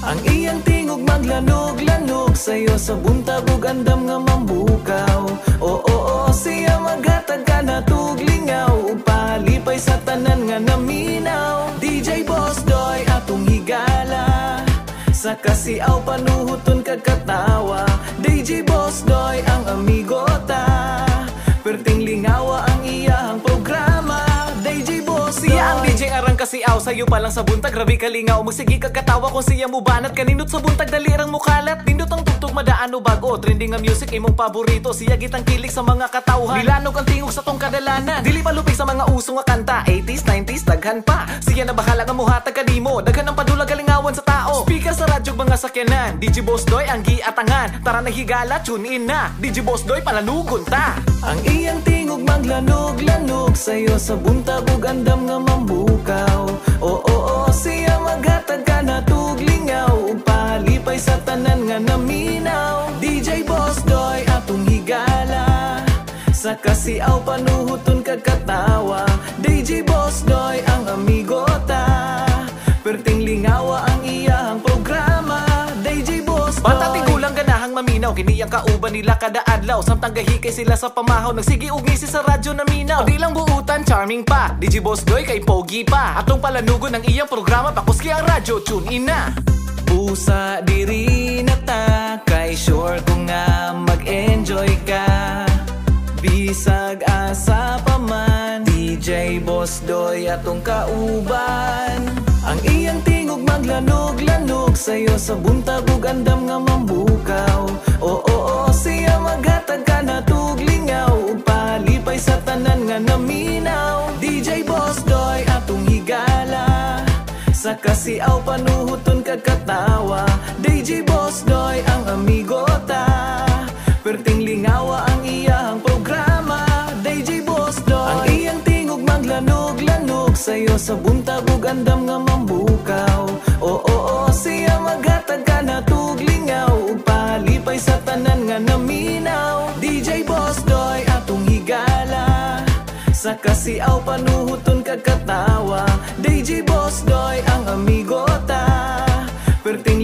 Ang iyang tingog maglanog-lanog sayo sa buntag ug andam nga mambukaw. Oo, siya maghatag ka na tuglingaw ug palipay sa tanan nga naminaw. DJ Boss Doy atong higala sa kasiaw panuhuton kag katawa. DJ Boss Doy ang amigo ta, perting lingawa ang iyang programa. DJ Boss Doy siya ang DJ arang kasiaw sayo pa lang sa buntag grabe kalingaw. Magsigi kag katawa kung siya mo banat kaninot sa buntag dalirang mukalat. Nindot ang tugtog madaan o bago trending nga music imong paborito. Siya gitang kilik sa mga katawhan, nilanog ang tingog sa tong kadalanan. Dili malupig sa mga usong nga kanta 80s, 90s, daghan pa. Siya na bahala nga muhatag kanimo, daghan ang padula galingawan sa tao. Speaker sa radyo mga sakyanan, DJ Boss Doy ang giatangan. Tara na higala, tune in na, DJ Boss Doy palanugon ta. Ang iyang tingog maglanog-lanog sayo sa buntag ug andam nga mambukaw. Oo, siya maghatag ka na tuglingaw ug palipay sa tanan nga naminaw. DJ Boss Doy atong higala sa kasiaw panuhuton kag katawa. DJ Boss Doy ang amigo ta, perting lingawa ang iyang programa. DJ Boss Doy bata tigulang ganahang maminaw, kini ang kauban nila kada adlaw. Samtang gahikay sila sa pamahaw, nagsigi og ngisi sa radyo na minaw. Di lang buutan, charming pa, DJ Boss Doy kay pogi pa. Atong palanugon ang iyang programa, pakuski ang radyo, tune in na. Pusa diri na ta, kay sure ko nga mag-enjoy ka. Bisag asa pa man, DJ Boss Doy atong kauban. Ang iyang tingog maglanog-lanog sayo sa buntag ug andam nga mambukaw. Oo, siya maghatag ka na tuglingaw ug palipay sa tanan nga naminaw. DJ Boss Doy atong higala sa kasiaw panuhuton kag katawa. DJ Boss Doy ang amigo ta, perting lingawa ang iyang programa. DJ Boss Doy ang iyang tingog maglanog-lanog sayo sa buntag ug andam nga mambukaw. Oo, siya maghatag ka na tuglingaw ug palipay sa tanan nga naminaw. DJ Boss Doy atong higala sa kasiaw panuhuton kag katawa. DJ Boss Doy ang amigo ta, perting